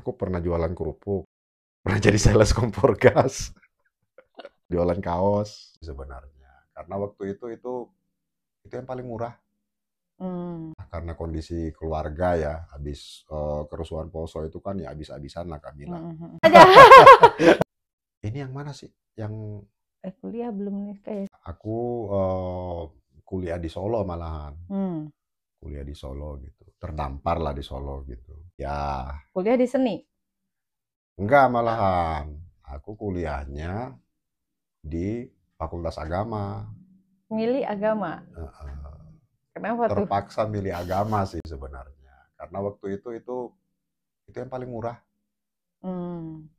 Aku pernah jualan kerupuk, pernah jadi sales kompor gas, jualan kaos sebenarnya. Karena waktu itu yang paling murah. Karena kondisi keluarga ya, habis kerusuhan Poso itu kan ya habis-habisan lah kami lah. Aja. Ini yang mana sih? Yang Kuliah belum nih kayak. aku kuliah di Solo malahan. Kuliah di Solo gitu. Terdampar lah di Solo gitu. Ya, Kuliah di seni. enggak malahan. Aku kuliahnya di Fakultas Agama. Milih agama. Kenapa tuh? Terpaksa milih agama sih sebenarnya. Karena waktu itu yang paling murah.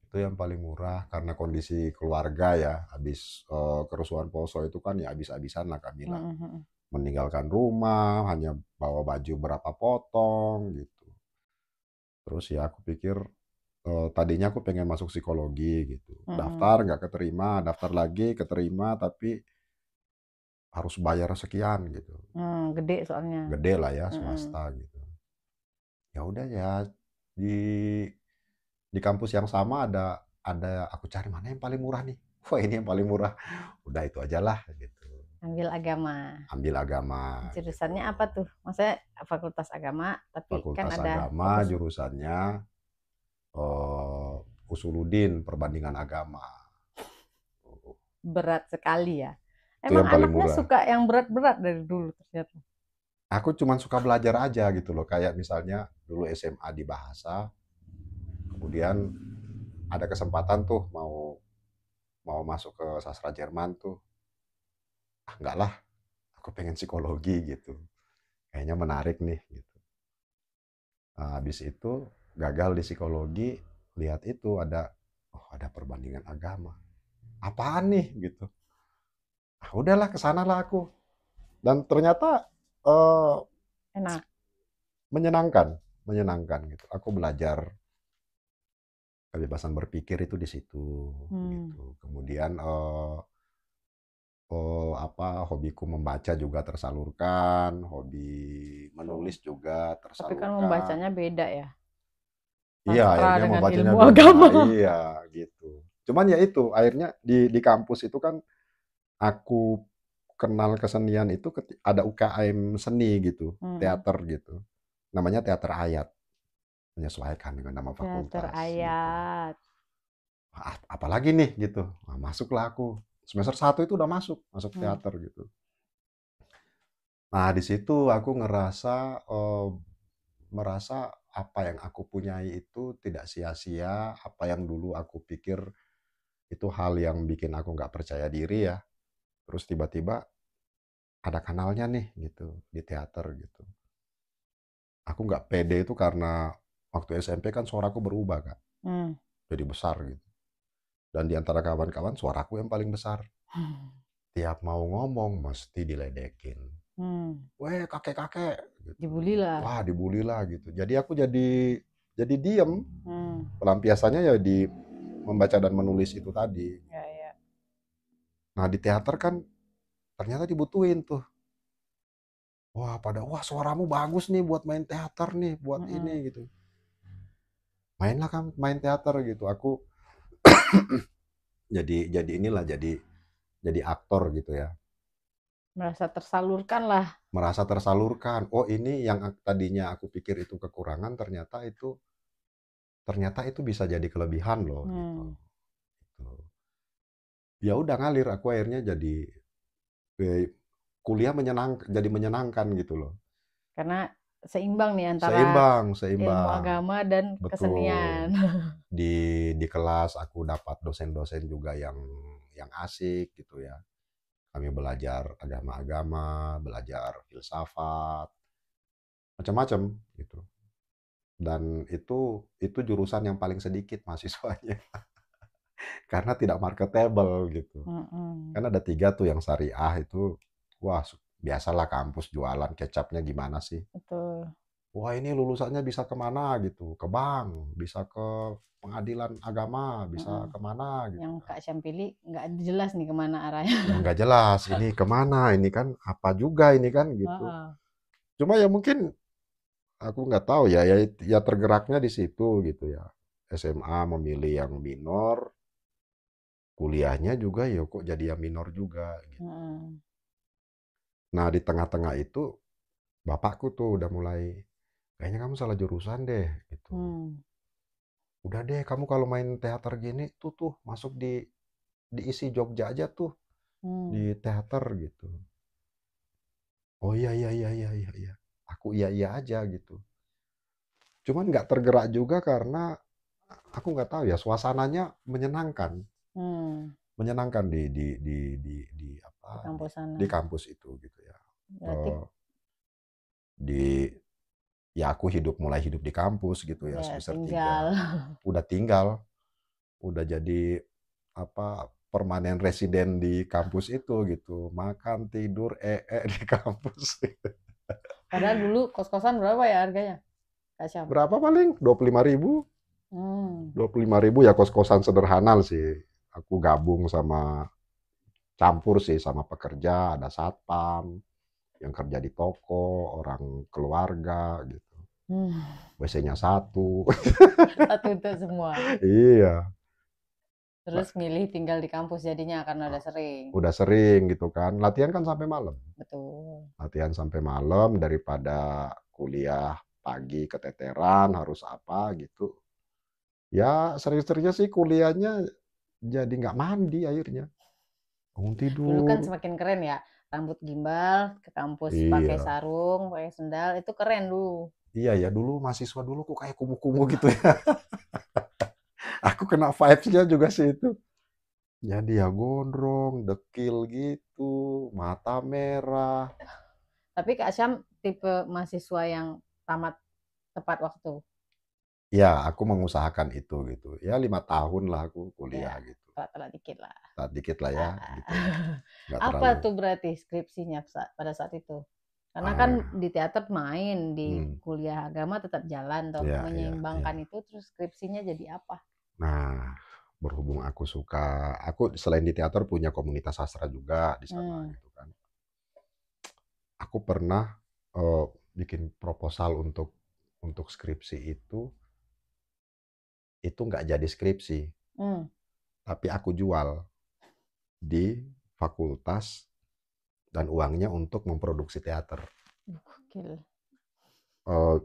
Itu yang paling murah karena kondisi keluarga ya, habis kerusuhan Poso itu kan ya habis-habisan lah kami lah. Meninggalkan rumah, hanya bawa baju berapa potong gitu. Terus ya aku pikir tadinya aku pengen masuk psikologi gitu. Daftar nggak keterima, daftar lagi keterima tapi harus bayar sekian gitu. Gede soalnya. Gede lah ya swasta gitu. Ya udah ya di kampus yang sama ada aku cari mana yang paling murah nih. Wah ini yang paling murah. Udah itu aja lah gitu. Ambil agama. Ambil agama. Jurusannya gitu. apa tuh? Maksudnya Fakultas Agama, tapi kan Fakultas ada Agama jurusannya Usuluddin perbandingan agama. berat sekali ya. Itu Emang yang paling anaknya murah. suka yang berat-berat dari dulu ternyata. Aku cuma suka belajar aja gitu loh. Kayak misalnya dulu SMA di bahasa, kemudian ada kesempatan tuh mau masuk ke sastra Jerman tuh. Ah, enggak lah, aku pengen psikologi gitu. Kayaknya menarik nih gitu. Nah, habis itu gagal di psikologi, lihat itu ada perbandingan agama. Apaan nih gitu. Ah, udahlah kesana lah aku. Dan ternyata Enak. menyenangkan gitu. Aku belajar kebebasan berpikir itu di situ gitu. Kemudian hobiku membaca juga tersalurkan, hobi menulis juga Tapi kan tersalurkan. membacanya beda ya. Iya, Sastra akhirnya dengan membacanya ilmu beda. agama. Iya, gitu. Cuman ya itu, akhirnya di kampus itu kan aku kenal kesenian itu ada UKM seni gitu, teater gitu. Namanya Teater Ayat. Menyesuaikan dengan nama Teater fakultas gitu. Ayat. Apalagi nih gitu. Nah, masuklah aku. Semester 1 itu udah masuk teater gitu. Nah, di situ aku merasa apa yang aku punyai itu tidak sia-sia, apa yang dulu aku pikir itu hal yang bikin aku nggak percaya diri ya. Terus tiba-tiba ada kanalnya nih gitu di teater gitu. Aku nggak pede itu karena waktu SMP kan suaraku berubah Kak. Jadi besar gitu. Dan di antara kawan-kawan suaraku yang paling besar. Tiap mau ngomong mesti diledekin. Weh kakek-kakek. Gitu. Dibully lah. Wah dibully lah gitu. Jadi aku jadi diem. Pelampiasannya ya di membaca dan menulis itu tadi. Ya. Nah di teater kan ternyata dibutuhin tuh. Wah suaramu bagus nih buat main teater nih, buat ini gitu. Mainlah kan main teater gitu. Aku jadi inilah jadi aktor gitu ya. Merasa tersalurkan lah. Merasa tersalurkan. Oh ini yang tadinya aku pikir itu kekurangan ternyata itu bisa jadi kelebihan loh gitu. Ya udah ngalir aku akhirnya jadi kuliah jadi menyenangkan gitu loh. Karena seimbang nih antara Seimbang. ilmu agama dan Betul. kesenian. Di kelas aku dapat dosen-dosen juga yang asik gitu ya. Kami belajar agama-agama, belajar filsafat, macam-macam gitu. Dan itu jurusan yang paling sedikit mahasiswanya. Karena tidak marketable gitu. Kan ada 3 tuh yang syariah itu, wah biasalah kampus jualan kecapnya gimana sih. Betul. Wah ini lulusannya bisa kemana gitu, ke bank, bisa ke pengadilan agama, bisa kemana gitu. Yang Kak Syam pilih nggak jelas nih kemana arahnya. Nggak jelas, ini kemana, ini kan apa juga ini kan gitu. Cuma ya mungkin aku nggak tahu ya tergeraknya di situ gitu ya. SMA memilih yang minor, kuliahnya juga ya kok jadi yang minor juga gitu. Nah, di tengah-tengah itu bapakku tuh udah mulai, kayaknya kamu salah jurusan deh gitu. Udah deh, kamu kalau main teater gini tuh masuk diisi Jogja aja tuh di teater gitu. Oh iya iya iya iya iya iya. Aku iya iya aja gitu. Cuman nggak tergerak juga karena aku nggak tahu ya, suasananya menyenangkan. Menyenangkan di apa Di kampus sana. di kampus itu gitu ya. Berarti Di ya aku mulai hidup di kampus gitu ya, ya semester tinggal. 3 udah tinggal, udah jadi apa, permanen residen di kampus itu gitu, makan tidur di kampus. Padahal dulu kos-kosan berapa ya harganya, Kak Syam? Berapa paling 25.000. Hmm. 25.000 ya kos-kosan sederhana sih. Aku gabung sama, campur sih sama pekerja, ada satpam yang kerja di toko, orang keluarga gitu. WC-nya satu. Satu untuk semua. Iya. Terus milih tinggal di kampus jadinya karena udah sering. Udah sering gitu kan. Latihan kan sampai malam. Betul. Latihan sampai malam daripada kuliah pagi keteteran harus apa gitu. Ya sering-seringnya sih kuliahnya jadi nggak mandi akhirnya. Bangun Dulu kan tidur. semakin keren ya, rambut gimbal, ke kampus pakai Iya. sarung, pakai sendal, itu keren dulu. Iya ya, dulu mahasiswa dulu kok kayak kumuh-kumuh gitu ya. Aku kena vibes-nya juga sih itu. Jadi ya gondrong, dekil gitu, mata merah. Tapi Kak Syam tipe mahasiswa yang tamat tepat waktu. Ya, aku mengusahakan itu gitu. Ya 5 tahun lah aku kuliah Ya, gitu. telat-telat dikit lah. Telat dikit lah ya gitu ya. Nggak Apa terlalu. tuh berarti skripsinya pada saat itu? Karena kan Ah, di teater main, di hmm, kuliah agama tetap jalan toh. ya ya ya. Menyeimbangkan itu terus skripsinya jadi apa? Nah, berhubung aku selain di teater punya komunitas sastra juga di sana gitu kan. Aku pernah bikin proposal untuk skripsi itu nggak jadi skripsi, tapi aku jual di fakultas dan uangnya untuk memproduksi teater. Gokil.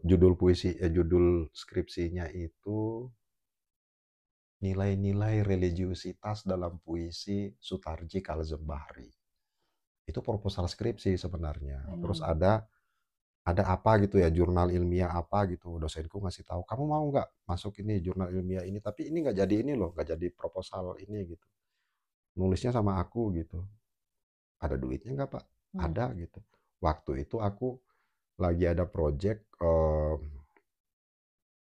Judul skripsinya itu nilai-nilai religiusitas dalam puisi Sutarji Kazem Bahri. Itu proposal skripsi sebenarnya. Terus ada apa gitu ya, jurnal ilmiah apa gitu, dosenku ngasih tahu, kamu mau nggak masuk ini jurnal ilmiah ini, tapi ini nggak jadi ini loh, nggak jadi proposal ini gitu, nulisnya sama aku gitu. Ada duitnya nggak pak? Ada gitu. Waktu itu aku lagi ada project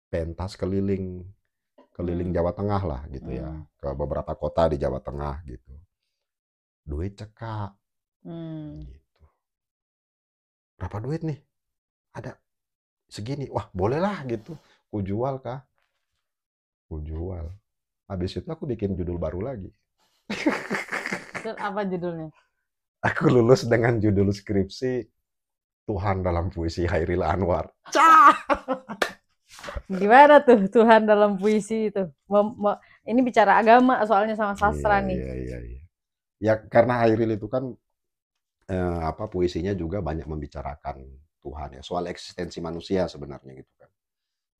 pentas keliling Jawa Tengah lah gitu ya, ke beberapa kota di Jawa Tengah gitu. Duit cekak gitu. Berapa duit nih? Ada segini. Wah bolehlah gitu, ku jual kah? Ku jual. Habis itu aku bikin judul baru lagi. Itu apa judulnya? Aku lulus dengan judul skripsi Tuhan dalam puisi Hairil Anwar. Cah! Gimana tuh Tuhan dalam puisi itu? Ini bicara agama soalnya sama sastra nih. Iya. Ya karena Hairil itu kan puisinya juga banyak membicarakan Tuhan ya, soal eksistensi manusia sebenarnya gitu kan.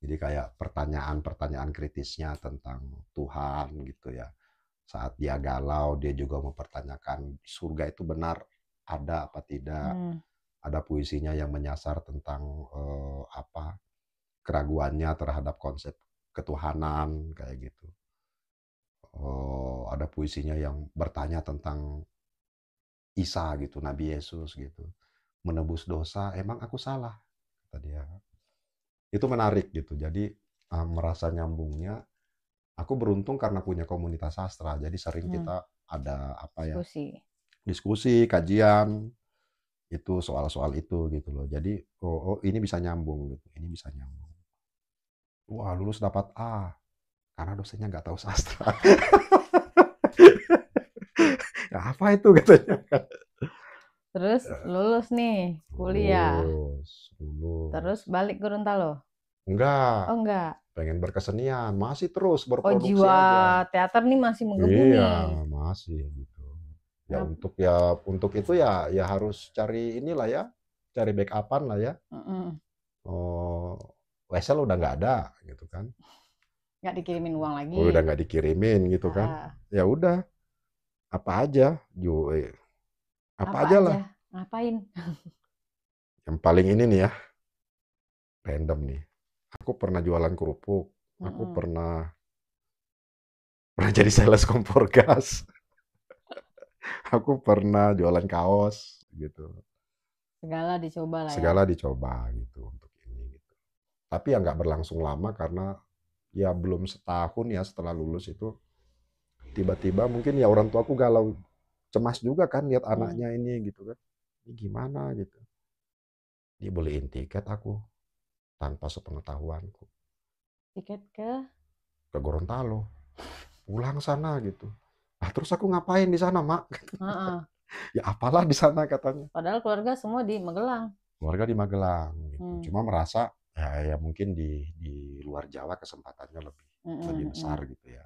Jadi kayak pertanyaan-pertanyaan kritisnya tentang Tuhan gitu ya. Saat dia galau, dia juga mempertanyakan surga itu benar ada apa tidak. Ada puisinya yang menyasar tentang keraguannya terhadap konsep ketuhanan kayak gitu. Ada puisinya yang bertanya tentang Isa gitu, Nabi Yesus gitu. Menebus dosa, emang aku salah? Kata dia. Itu menarik gitu. Jadi merasa nyambungnya. Aku beruntung karena punya komunitas sastra. Jadi sering kita ada diskusi, kajian itu soal-soal itu gitu loh. Jadi ini bisa nyambung gitu. Ini bisa nyambung. Wah lulus dapat A karena dosennya nggak tahu sastra. Ya, apa itu katanya? Terus lulus nih kuliah. Lulus. Terus balik Gorontalo? Enggak. Oh enggak. pengen berkesenian, masih terus Oh, berproduksi jiwa aja. teater nih masih menggebu Iya, nih. masih gitu. Ngap- Untuk itu ya harus cari inilah ya, cari backupan lah ya. Mm-mm. Oh, wesel udah nggak ada gitu kan. Nggak dikirimin uang lagi. Oh, udah nggak dikirimin gitu kan. Ah, Ya udah, apa aja, apa apa aja aja? lah. Ngapain? Yang paling ini nih ya, random nih. Aku pernah jualan kerupuk. Aku Mm-mm. pernah jadi sales kompor gas. Aku pernah jualan kaos gitu. Segala dicoba lah ya. Segala dicoba gitu untuk ini gitu. Tapi ya nggak berlangsung lama karena ya belum setahun ya setelah lulus itu tiba-tiba mungkin ya orang tuaku galau, cemas juga kan lihat Hmm. anaknya ini gitu kan. Ini gimana gitu. Dia beliin tiket aku tanpa sepengetahuanku Tiket ke? ke Gorontalo, pulang sana gitu. Ah, terus aku ngapain di sana, Mak? Heeh. Ya apalah di sana katanya. Padahal keluarga semua di Magelang. Keluarga di Magelang gitu. Hmm. Cuma merasa ya mungkin di luar Jawa kesempatannya lebih besar Mm-mm. gitu ya.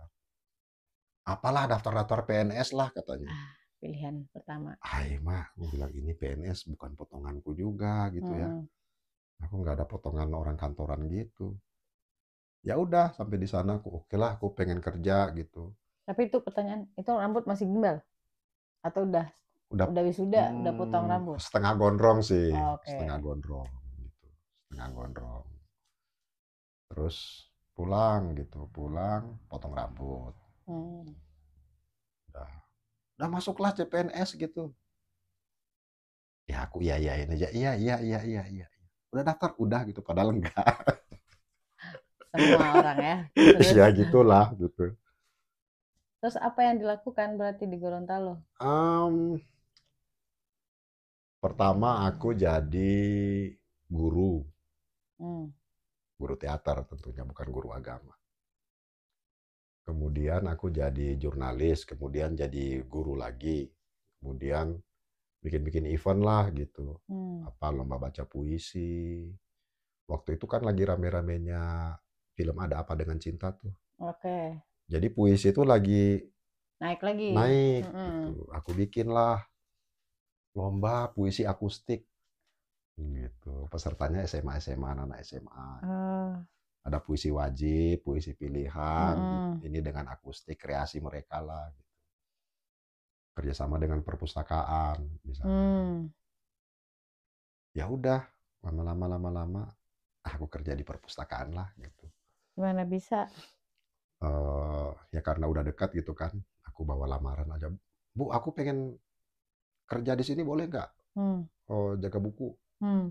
Apalah daftar-daftar PNS lah katanya. Ah, pilihan pertama. Hai mah, aku bilang ini PNS bukan potonganku juga gitu ya. Mm-mm. Aku nggak ada potongan orang kantoran gitu. Ya udah sampai di sana aku oke lah, aku pengen kerja gitu. Tapi itu pertanyaan, itu rambut masih gimbal? Atau Udah udah wisuda, udah potong rambut? setengah gondrong sih, setengah Oke. gondrong gitu, setengah gondrong. Terus pulang gitu, pulang potong rambut. Hmm. Udah, udah masuklah CPNS gitu. Ya aku iya-iyain aja, iya iya iya iya iya. Udah daftar, udah gitu, padahal enggak. Semua orang ya. Ya Terus, gitulah gitu. terus apa yang dilakukan berarti di Gorontalo? Em, pertama aku jadi guru, Hmm. guru teater tentunya bukan guru agama. Kemudian aku jadi jurnalis, kemudian jadi guru lagi. Kemudian bikin-bikin event lah gitu. Hmm. Apa lomba baca puisi. Waktu itu kan lagi rame-ramenya film Ada Apa Dengan Cinta tuh. Oke. Jadi puisi itu lagi Naik lagi. naik gitu. Mm-mm. Aku bikin lah lomba puisi akustik gitu. Pesertanya SMA SMA anak SMA. Oh. Ada puisi wajib, puisi pilihan. Mm-mm. Ini dengan akustik kreasi mereka lah. Gitu. Kerjasama dengan perpustakaan misalnya. Hmm. Ya udah lama-lama aku kerja di perpustakaan lah gitu. Gimana bisa? Ya karena udah dekat gitu kan, aku bawa lamaran aja. Bu, aku pengen kerja di sini boleh nggak? Hmm. Oh, jaga buku. Hmm.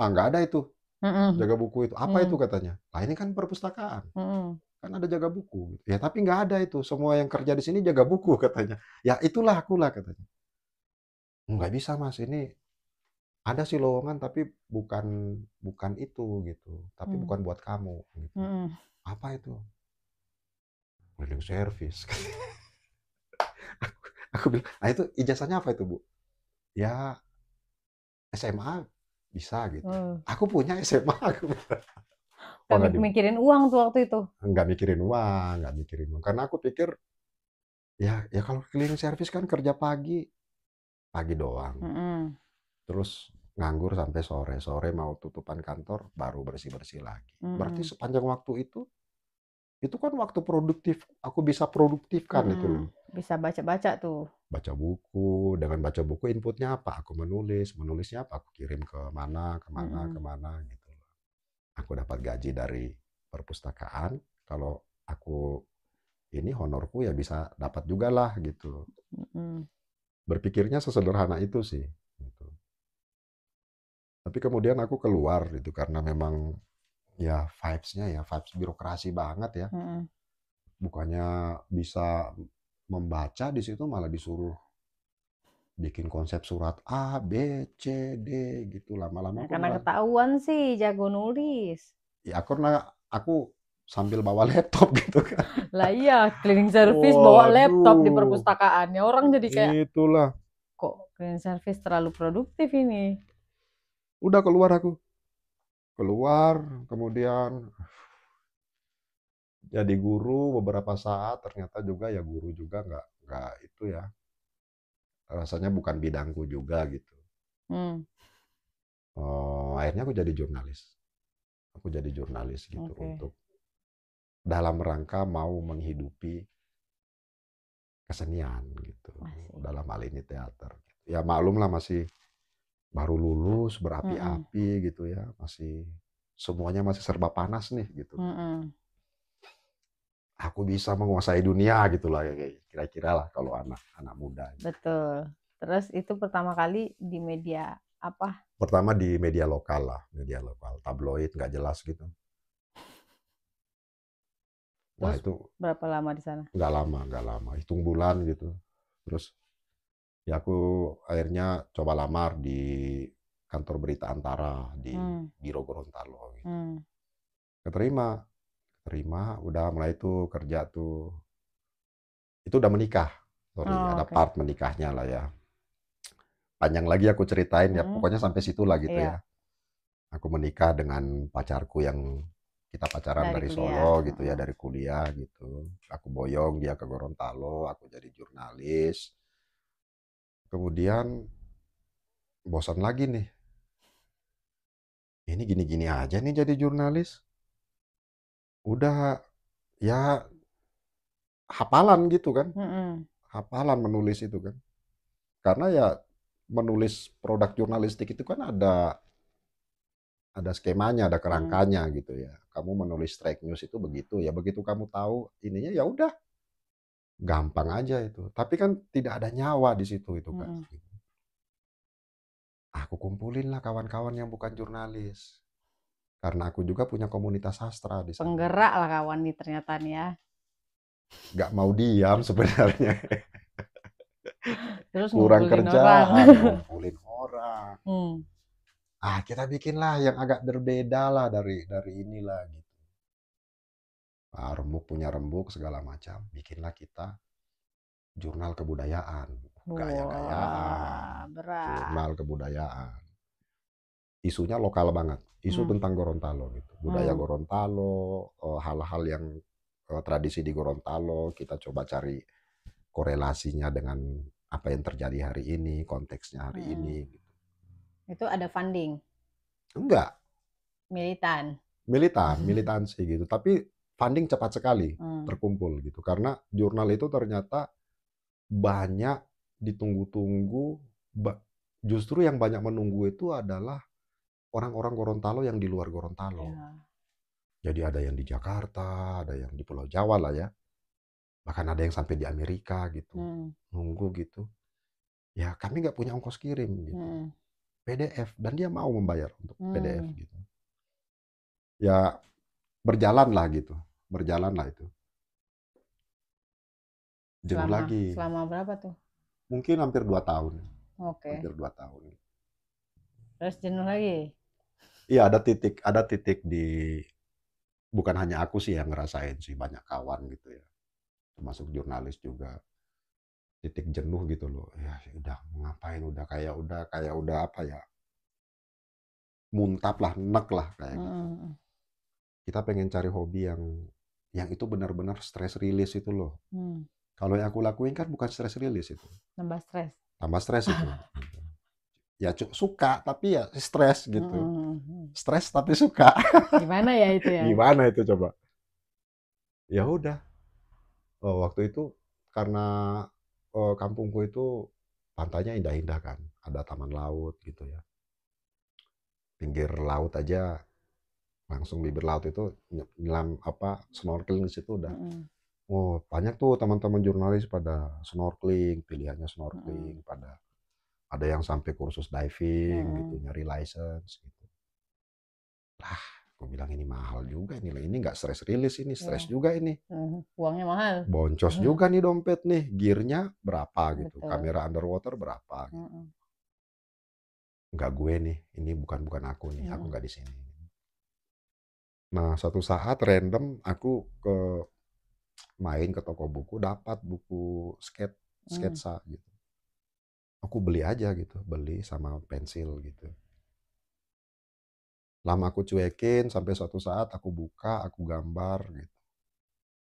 Ah, nggak ada itu, Mm-mm. jaga buku itu. Apa itu Hmm. katanya? Lah ini kan perpustakaan, Mm-mm. kan ada jaga buku. Ya tapi nggak ada itu, semua yang kerja di sini jaga buku katanya. Ya itulah akulah katanya. Nggak bisa mas, ini ada sih lowongan tapi bukan bukan itu gitu, tapi Hmm. bukan buat kamu gitu. Mm-mm. Apa itu? Cleaning service. Aku bilang, ah itu ijazahnya apa itu bu? Ya SMA bisa gitu. Oh. Aku punya SMA. Aku oh, Gak mikirin uang tuh waktu itu. nggak mikirin uang, nggak mikirin uang. Karena aku pikir ya kalau cleaning service kan kerja pagi, pagi doang. Mm-mm. Terus nganggur sampai sore, sore mau tutupan kantor baru bersih bersih lagi. Berarti Mm-mm. sepanjang waktu itu kan waktu produktif. Aku bisa produktifkan itu loh. Mm-mm. Bisa baca-baca tuh. Baca buku, dengan baca buku inputnya apa? Aku menulisnya apa? Aku kirim ke mana, Mm-mm. kemana gitu. Aku dapat gaji dari perpustakaan, kalau aku ini honorku ya bisa dapat juga lah gitu. Mm-mm. Berpikirnya sesederhana itu sih. Gitu. Tapi kemudian aku keluar itu karena memang ya vibes-nya ya vibes birokrasi banget ya. Mm-mm. Bukannya bisa membaca di situ malah disuruh bikin konsep surat A, B, C, D gitu lama-lama Nah, aku karena merasa ketahuan sih jago nulis. ya karena aku sambil bawa laptop gitu kan. Lah iya, cleaning service bawa laptop di Waduh, perpustakaannya. Orang jadi kayak, itulah. kok cleaning service terlalu produktif ini? Udah keluar aku. Keluar, kemudian Jadi guru beberapa saat ternyata juga ya guru juga nggak itu ya, rasanya bukan bidangku juga gitu. Hmm, Akhirnya aku jadi jurnalis. Aku jadi jurnalis gitu oke. untuk dalam rangka mau menghidupi kesenian gitu. Masih. Dalam hal ini teater. Ya maklum lah masih baru lulus Mm-mm. berapi-api gitu ya, masih semuanya masih serba panas nih gitu kan. Mm-mm. Aku bisa menguasai dunia gitulah ya kayak kira-kira lah kalau anak-anak muda. Betul. Terus itu pertama kali di media apa? Pertama di media lokal lah, media lokal, tabloid nggak jelas gitu. Wah Terus itu berapa lama di sana? nggak lama, hitung bulan gitu. Terus ya aku akhirnya coba lamar di kantor berita Antara di Hmm. Biro Gorontalo gitu. Hmm. Keterima, terima, udah mulai tuh kerja tuh. Itu udah menikah, sorry, Oh, ada oke. part menikahnya lah ya. Panjang lagi aku ceritain ya, Mm-mm. pokoknya sampai situ lah gitu ya. Iya, Aku menikah dengan pacarku yang kita pacaran dari dari kuliah. Solo gitu ya, Mm-mm. dari kuliah gitu. Aku boyong dia ke Gorontalo, aku jadi jurnalis. Kemudian bosan lagi nih. Ini gini-gini aja nih jadi jurnalis. Udah ya hafalan gitu kan. Mm-mm. Hafalan menulis itu kan. Karena ya menulis produk jurnalistik itu kan ada skemanya, ada Mm. kerangkanya gitu ya. Kamu menulis track news itu begitu ya, begitu kamu tahu ininya ya udah gampang aja itu. Tapi kan tidak ada nyawa di situ itu kan. Mm-mm. Aku kumpulin lah kawan-kawan yang bukan jurnalis. Karena aku juga punya komunitas sastra di sana. Penggerak lah kawan nih ternyata nih ya. Gak mau diam sebenarnya. Terus Kurang ngumpulin orang. kerjaan, ngumpulin orang. Hmm. Kita bikinlah yang agak berbeda lah dari inilah gitu. Rembuk punya rembuk segala macam. Bikinlah kita jurnal kebudayaan, gaya-gayaan, Wah, berat. jurnal kebudayaan. Isunya lokal banget, isu Hmm. tentang Gorontalo gitu, budaya Hmm. Gorontalo, hal-hal yang tradisi di Gorontalo, kita coba cari korelasinya dengan apa yang terjadi hari ini, konteksnya hari Hmm. ini. Gitu. Itu ada funding Enggak, militan. militansi gitu, tapi funding cepat sekali Hmm. terkumpul gitu, karena jurnal itu ternyata banyak ditunggu-tunggu, justru yang banyak menunggu itu adalah orang-orang Gorontalo yang di luar Gorontalo. Ya. Jadi ada yang di Jakarta, ada yang di Pulau Jawa lah ya. Bahkan ada yang sampai di Amerika gitu. Hmm. Nunggu gitu. Ya kami nggak punya ongkos kirim gitu. Hmm. PDF. Dan dia mau membayar untuk PDF Hmm. gitu. Ya berjalan lah gitu. Berjalan lah itu. Jenuh Selama lagi. selama berapa tuh? Mungkin hampir 2 tahun. Oke. Hampir 2 tahun. Terus jenuh lagi. Iya ada titik di, bukan hanya aku sih yang ngerasain sih, banyak kawan gitu ya. Termasuk jurnalis juga. Titik jenuh gitu loh. Ya udah ngapain, udah kayak apa ya, muntap lah, nek lah kayak gitu. Hmm. Kita pengen cari hobi yang itu benar-benar stress release itu loh. Hmm. Kalau yang aku lakuin kan bukan stress release itu, Nambah stres. tambah stres itu. Ya suka tapi ya stres gitu. Hmm. Stres tapi suka. Gimana ya itu ya? Gimana itu coba? Ya udah. Waktu itu karena kampungku itu pantainya indah-indah kan, ada taman laut gitu ya. Pinggir laut aja langsung bibir laut itu nyelam apa snorkeling di situ udah. Hmm. Oh, banyak tuh teman-teman jurnalis pada snorkeling, pilihannya Hmm. snorkeling, pada ada yang sampai kursus diving gitu, Hmm. nyari license gitu. Lah, aku bilang ini mahal juga ini nggak stress release ini, stres Ya. juga ini. Hmm. Uangnya mahal. Boncos juga nih dompet nih, gearnya berapa gitu, Betul. kamera underwater berapa gitu. Hmm. Nggak gue nih, ini bukan aku nih, aku Hmm. nggak di sini. Nah, suatu saat random aku main ke toko buku, dapat buku Hmm. sketsa gitu. Aku beli aja gitu, beli sama pensil gitu. Lama aku cuekin sampai suatu saat aku buka, aku gambar gitu.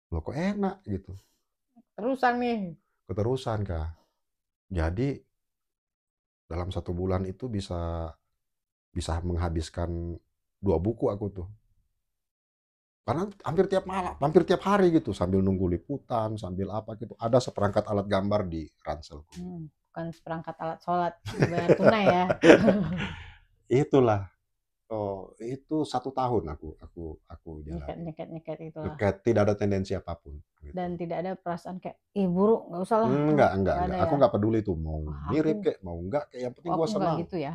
Loh kok enak gitu. Terusan nih. Keterusan Kak. Jadi dalam 1 bulan itu bisa bisa menghabiskan 2 buku aku tuh. Karena hampir tiap hari gitu, sambil nunggu liputan, sambil apa gitu, ada seperangkat alat gambar di ranselku. Bukan seperangkat alat sholat, bayar tunai ya. Itulah, itu 1 tahun aku jalani. Nyeket itulah. Ngeket, tidak ada tendensi apapun. Gitu. Dan tidak ada perasaan kayak, ih buruk, nggak usah lah. Enggak. Ada Aku ya. nggak peduli tuh mau mirip Aku, kek, mau enggak kek, yang penting aku gua nggak senang. gitu ya.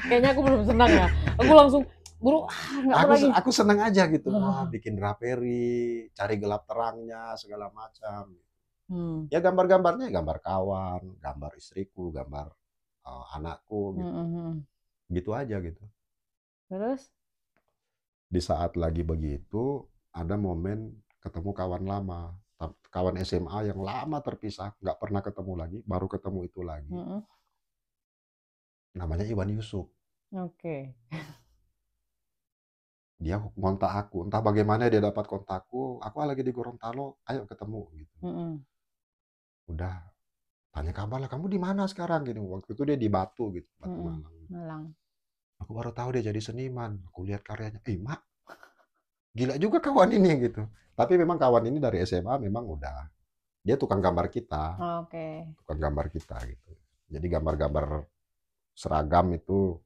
Kayaknya aku belum senang ya. Aku langsung buruk, nggak mau lagi. Aku senang aja gitu. Wah, bikin draperi, cari gelap terangnya, segala macam. Ya gambar-gambarnya gambar kawan, gambar istriku, gambar anakku gitu. Gitu aja gitu. Terus? Di saat lagi begitu, ada momen ketemu kawan lama. Kawan SMA yang lama terpisah, nggak pernah ketemu lagi, baru ketemu itu lagi. Namanya Iwan Yusuf. Oke. Dia ngontak aku, entah bagaimana dia dapat kontakku, aku lagi di Gorontalo, ayo ketemu gitu. Udah, tanya kabar lah, kamu di mana sekarang gitu. Waktu itu dia di Batu gitu, Batu Malang. Aku baru tahu dia jadi seniman. Aku lihat karyanya, mak, gila juga kawan ini gitu. Tapi memang kawan ini dari SMA memang udah, dia tukang gambar kita. Tukang gambar kita gitu. Jadi gambar-gambar seragam itu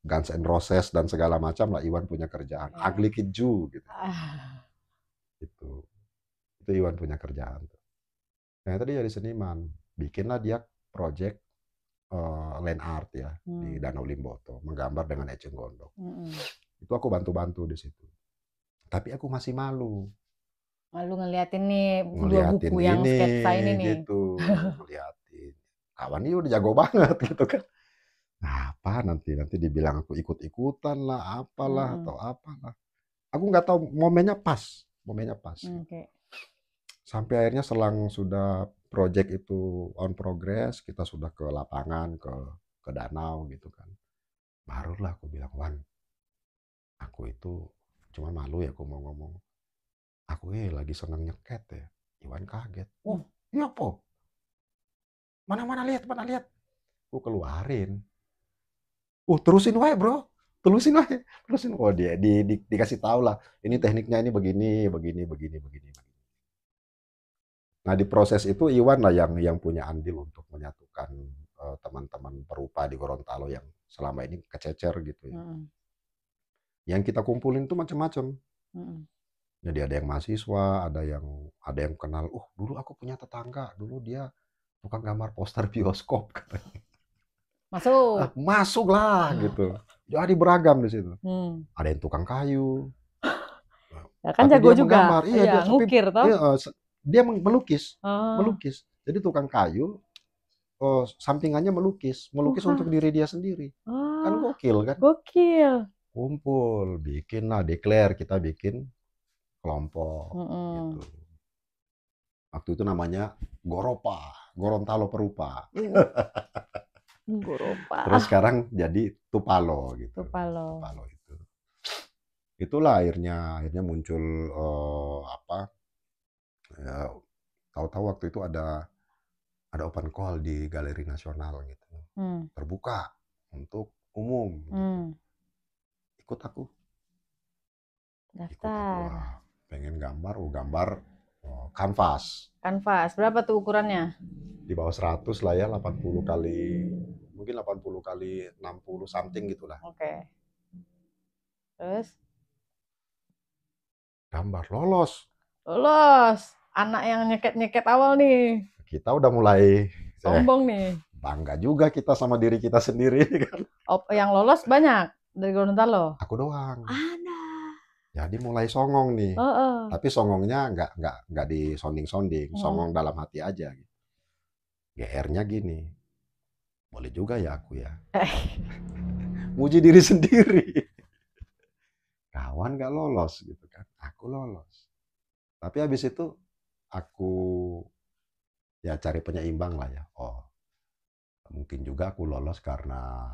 Guns N' Roses dan segala macam lah, Iwan punya kerjaan. Ugly Kid Joe gitu. Itu Iwan punya kerjaan. Ternyata dia jadi seniman. Bikinlah dia project land art ya di Danau Limboto, menggambar dengan eceng gondok. Itu aku bantu-bantu di situ. Tapi aku masih malu. Malu ngeliatin nih dua buku yang sketsa ini nih. Gitu, ngeliatin. Kawan ini udah jago banget gitu kan. Nah, apa nanti dibilang aku ikut-ikutan lah, apalah atau apalah. Aku nggak tahu, momennya pas. Sampai akhirnya selang sudah project itu on progress, kita sudah ke lapangan, ke danau gitu kan. Barulah aku bilang, Wan, aku itu cuma malu ya aku mau ngomong. Aku lagi seneng nyeket ya. Iwan kaget. Oh, iya po. Mana lihat. Aku keluarin. Terusin wae bro. Terusin. Oh dia dikasih tahu lah. Ini tekniknya ini begini. Nah di proses itu Iwan lah yang punya andil untuk menyatukan teman-teman perupa di Gorontalo yang selama ini kececer gitu ya. Yang kita kumpulin tuh macam-macam. Jadi ada yang mahasiswa, ada yang kenal. Dulu aku punya tetangga, dulu dia tukang gambar poster bioskop katanya. Masuk lah gitu. Jadi beragam di situ. Ada yang tukang kayu. Ya kan jago juga. Menggambar. Iya, dia ngukir toh. Dia melukis. Jadi tukang kayu, sampingannya melukis untuk diri dia sendiri. Kan gokil kan? Kumpul, bikin lah, declare, kita bikin kelompok gitu. Waktu itu namanya Goropa, Gorontalo Perupa. Goropa. Terus sekarang jadi Tupalo gitu. Tupalo itu. Itulah akhirnya muncul ya, tahu-tahu waktu itu ada open call di Galeri Nasional gitu. Terbuka untuk umum. Gitu. Ikut aku. Daftar. Pengen gambar kanvas. Berapa tuh ukurannya? Di bawah 100 lah ya, 80 kali 60 something gitulah. Oke. Terus? Gambar lolos. Anak yang nyeket awal nih. Kita udah mulai sombong nih. Bangga juga kita sama diri kita sendiri kan. Yang lolos banyak dari Gorontalo? Aku doang. Ada. Jadi mulai songong nih. Tapi songongnya nggak disonding-sonding, songong dalam hati aja. GR-nya gini, boleh juga ya aku ya. Muji diri sendiri. Kawan nggak lolos gitu kan, aku lolos. Tapi habis itu aku ya cari penyeimbang lah ya. Mungkin juga aku lolos karena